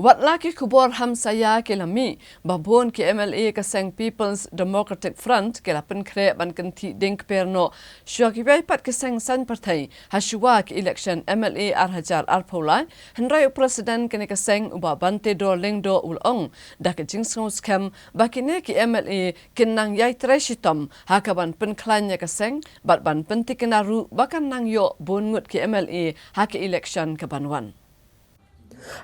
Wat laki kubor hamsaya kelami babon ke MLA kaseng People's Democratic Front kelapen kre ban kenti dink perno syuakibai pat kaseng san partai hashuwa ke election MLA arhajar arpolai hendrai presiden kene kaseng uba bante do lengdo ulong dak jingsong scam bakine ke MLA kinang yai treshitom hakaban penklanya kaseng bat ban pentikenaru bakan nang yo bongut ke MLA hake election kabanwan.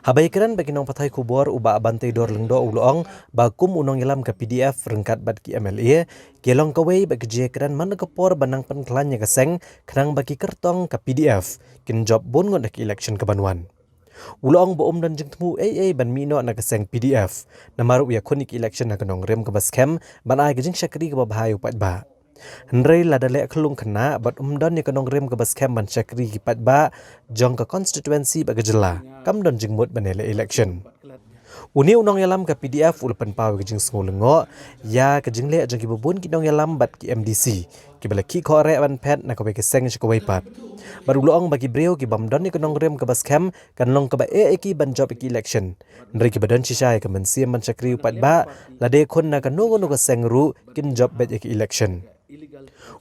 Habaikiran bagi nong patai kubor uba abantai dor lengdo ulong bakum unong ilam ke PDF rengkat bad ki MLA kelong kawai bagi jekran mana kepor banang penklannya keseng kenang bagi kertong ke PDF kin job bon ngon dak election ke Banwan. Ulong boom dan jeng temu ban mino na keseng PDF namaru ya konik election na kenong rem ke baskem ban ai gejing syakri ke babahai upat ba. Hendrai lada lek kelung kena bat umdan ni kenong rem ke baskem ban syakri ki pat ba jong ke constituency bagi jela kam don jengmut banele election. Uni unong yalam ke PDF ulpan pau ke jing sengolengo ya ke jing lek jong ki bubun ki nong yalam bat ki MDC ki bala ki khore ban pet na ko be ke seng shi ko pat. Baru luong bagi breu ki bamdan ni kenong rem ke baskem kan long ke ba ki ban job ki election. Hendrai ki badan shisai ke mensiam ban syakri upat ba lade kon na kenong no ke seng ru kin job bet ki election.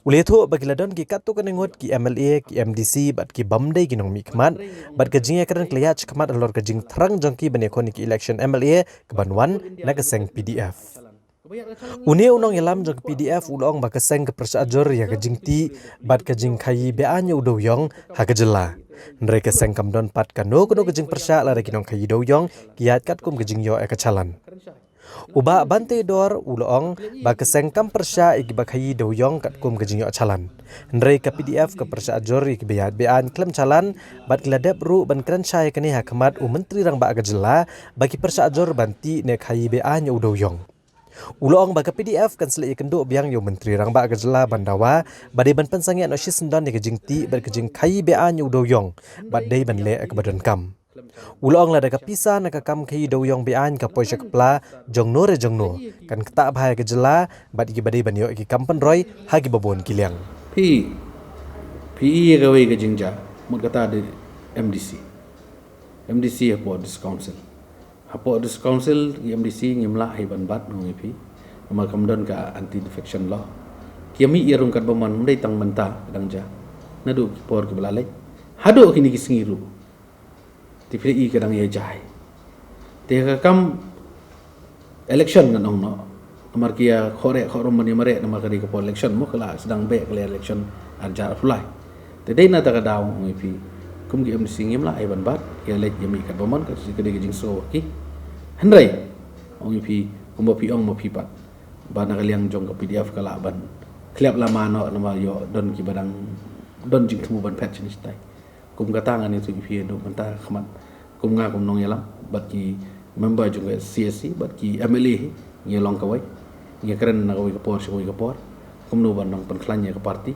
Uli itu bagi ladon ki katu kenengot ki MLA ki MDC bat ki bamdai ki nong mikmat bat ke jing ekran kliat kmat alor ke jing terang jongki bane koni ki election MLA ke Banwan na ke seng PDF. Uni unong yalam jong PDF ulong ba ke seng ke persajor ya ke jing ti bat ke jing kai be anya udo yong ha ke jela. Ndre ke seng kamdon pat kano kuno ke jing persya la ki nong kai do yong kiat kat kum ke jing yo ke calan. Uba bante dor ulong ba keseng kam persya iki bakhayi doyong kat kum kejingyo calan. Ndrei ka PDF ke persya ajor iki beat bean klem calan bat gladep ru ban kran syai kene hakmat menteri rang ba agajela bagi persya ajor banti ne khayi bean yo doyong. Ulong ba ka PDF kan sele ikendo biang yo menteri rang ba agajela bandawa bade ban pensangi no shisndon ne kejing ti ber kejing khayi bean yo doyong bat dei ban le ak badan kam. Ulong la daga pisa na kakam kay daw yung bian ka poisya kapla jong no kan kata bahaya ke jela bat iki badai banyo iki kampan roy hagi babon kiliang pi gawe ke jingja mut kata di MDC hapo dis council MDC ngimla hiban bat no pi amal kamdon ka anti defection law kiami irung kat baman mendai tang menta dangja nadu por ke belalai hado kini kisingiru TPI kadang ia jai. Tiga kam election kan ong no. Namar kia khore mani mare namar kadi ko election mo kala sedang be kala election anjar fulai. Tedai na ta daw ngi pi. Kum gi am singim la ai ban bat ya lek yami kat bomon ka si kadi jing so ki. Hendrai ong pi kum pi ong mo pi pat. Ba na kaliang jong ka PDF kala ban. Kliap lama no nama yo don ki badang don jing temu ban patch ni stai. Kum kata ngan itu pi do mentah khamat kum nga kum nong yalam bat ki member juga CSC bat ki MLA ngi long kawai ngi keren na kawai kapor kum no ban nong penklanya ke parti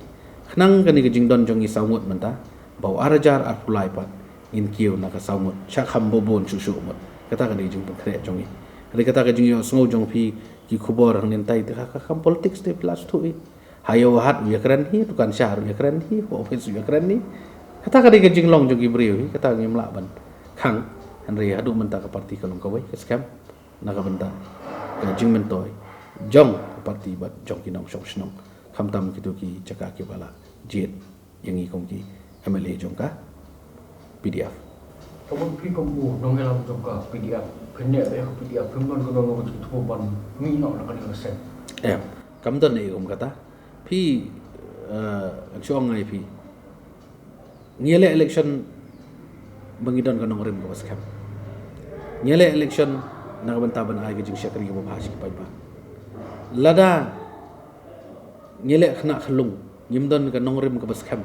khnang kani ke jingdon jong i saumut mentah bau arajar ar pulai pat in kiu na ka saumut chak ham bobon susu mut kata kani jing penkre jong i kani kata ka jing yo sngo jong pi ki khubor hang nen tai ka kam politics te plus tu i hayo hat ya keren hi tukan syar ya keren hi office ya keren ni kata kadi ke jing long jong i breu kata ngi mla ban khang henry hadu menta ke parti kalong kawai ke scam na ka benta ke jing mentoy jong ke parti bat jong kinong shong shnong kham tam kitu ki chaka ki bala jet yang i kong ki MLA jong ka PDF kamu pi kamu nong helam jong ka PDF phenya be ka PDF phemon ko nong ko tu ban mi no na ka ni sen kam don ei kata pi chong ngai pi ngele election bangidon ka nong rim ko scam ngele election na kabantaban ay gijing syakri ko bahas ki pa lada ngele khna khlung ngimdon ka nong rim ko scam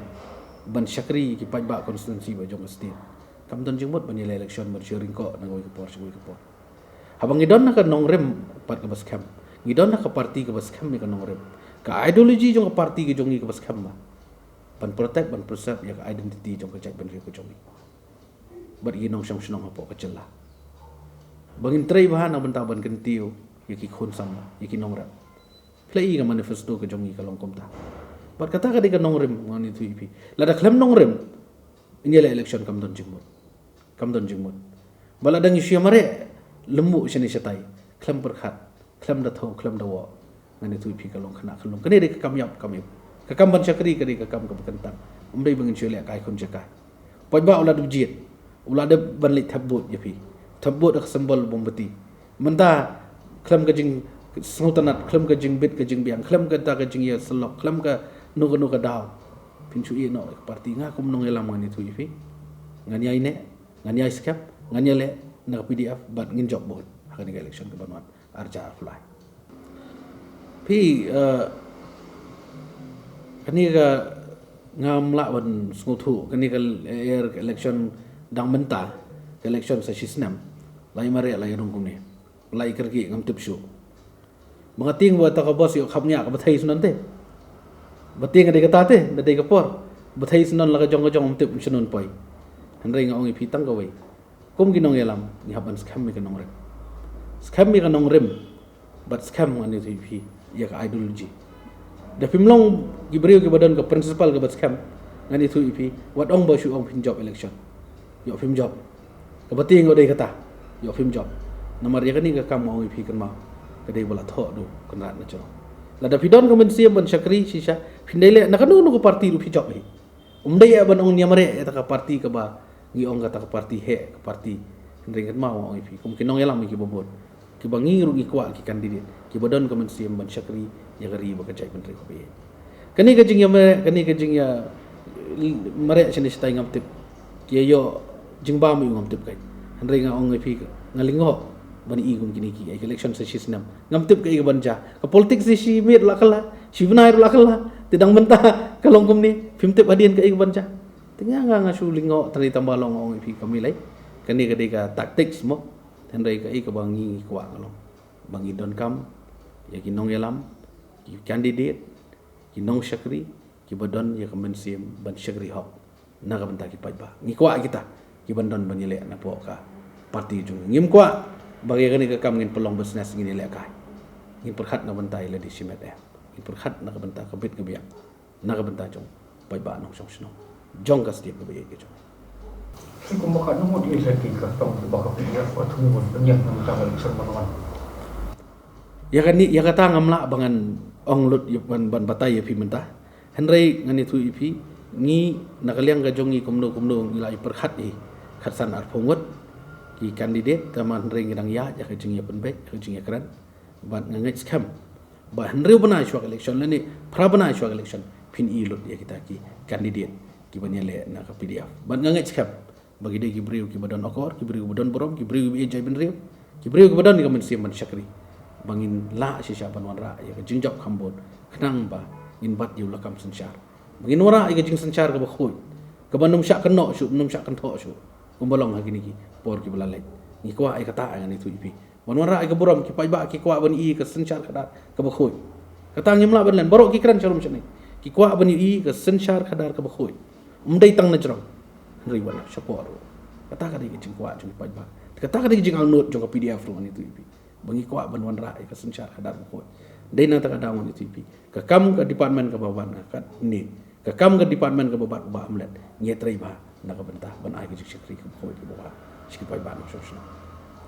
ban syakri ki pa ba constituency ba jong state kamdon jingmot ban ngele election ban sharing ko na ko por habang ngidon na ka nong rim pat ka scam ngidon na ka party ka scam ni ka nong rim ka ideology jong ka party ki jong ka scam ba ban protect ban preserve ya identity jong ka check ban ko jong bat ginong syang syang hapo ka cela bangin tray bahan na banta ban kentiu yaki khon sama yaki nongra play ka manifesto ka jong ka long komta bat kata ka di ka nongrem ngani tu ipi lada klem nongrem ini election kam don jingmut bala dang isu mare lemu sini setai klem berkat klem dah tahu klem dah wa ngani tu pi kalong kena kalong kene de kam yap kam kakam ban syakri kadi kakam ka kentang umdai bangin chele kai kun jakai poi ba ulah dujit ulah de ban lit tabut ya pi tabut dak sembol bombeti menta klem ka jing sultanat klem ka jing bit ka jing biang klem ka ta ka jing ya selok klem ka nu ka daw pincu i no parti nga kum nong elam ngani tu ifi ngani ai ne ngani ai skap ngani le na PDF bat ngin job bot akan ga election ke banwan arja fly pi kani ga ngam la ban snguthu kani ga election dang menta election sa sisnam lai mare lai rung kum ni lai kerki ngam tip shu mengating wa ta ka bos yo khamnya ka bathai sunan te bating ada kata te ada kapor bathai sunan la ka jong tip sunun poi handai nga ongi pitang ka wei kum ginong yalam ni haban scam mi kanong rem scam mi kanong rem but scam ngani tu pi ya ka ideology da pimlong gibriu ke badan ka principal ka bat scam ngani tu ipi wat ong ba shu ong pin job election yo pim job ka bating ngo dei kata yo pim job nomor ya kani ka kam ong ipi kan ma ka dei bola tho do kan rat na cho la da pidon ka men siam ban syakri sisa pindele na kanu ko parti ru pi job hi umdai ya ban ong niamare ya ta ka parti ka ba ngi ong kata ka parti he ka parti ringat mau ong ipi kum kinong yalam ki bobot ki bangi ru ki kwa ki kandidat ki badon ka men siam ban syakri ya gari ba ka jai menteri ko be kani ka jing ya kani ka jing ya mare sini stai ngam tip ki yo jing ba mi ngam tip kai handai nga ong ipi ngalingo bani i kum kini ki election sa sisnam ngam tip kai ka banja ka politik si mit la kala si benai la kala tidang mentah kalong kum ni film tip adien kai ka banja tengah nga sulingo tali tambah long ong ipi kami lai kani ka dei ka taktik semua handai ka ka bangi kwa kalong bangi don kam ya kinong yalam ki candidate kinong syakri ki badon ya kemen sim ban syakri hok na ka benta ki pajba ngi kwa kita ki bandon banile na po ka parti jung ngim kwa bagi kani ka kam ngin pelong business ngin le ka ngin perhat na bentai le di simet ngin perhat na ka benta ka bit ka biang na ka benta jung pajba nong song sno jong ka setiap ka be ke jong si kumaka no mo di lagi ka tong ba ka PDF wa tu mo nyang na ta election banwan ya kani ya kata ngamla bangan ong lut ban batai ya pi mentah henry ngani tu ipi ngi nakaliang ga jongi kumno ngilai perhat khatsan ar phongot ki kandidat taman henry ngidang ya ka jingi penbe ka jingi kran ban ngangai scam ba henry bana shwa election lani pra bana shwa election pin i lut ya kita ki kandidat ki banyale na ka PDF ban ngangai scam bagi de ki briu ki badan okor ki briu badan borom ki briu bi jai ben riu ki briu ki badan ni ka men siam man syakri bangin la si syaban wanra ya ke jingjap kambon kenang ba in bat yu lakam sensyar bangin wara ya ke jing sensyar ke bakhui ke bandum syak keno syu bandum syak kento syu kumbolong ha gini ki por ki belalai ni kwa ai kata ngan itu ipi wanra ai ke borom ki paiba ki kwa ban i ke sensyar kadar ke bakhui kata ngimla ban lan borok ki kran charum chani ki kwa ban i ke sensyar kadar ke bakhui umdai tang na jrong riwan syapor kata ka di jing kwa jing paiba kata ka di jing alnot jong ke PDF ru itu ipi bangi kwa ban wan ra ka sensyar kadar ko dei na ta kada wan itu ipi ka kam ka department ka baban ka ni ka kam ka department ka babat ba amlet ngetrai ba na ka bentah ban ai ka sekretari ka ko ki ba sikit pai ba no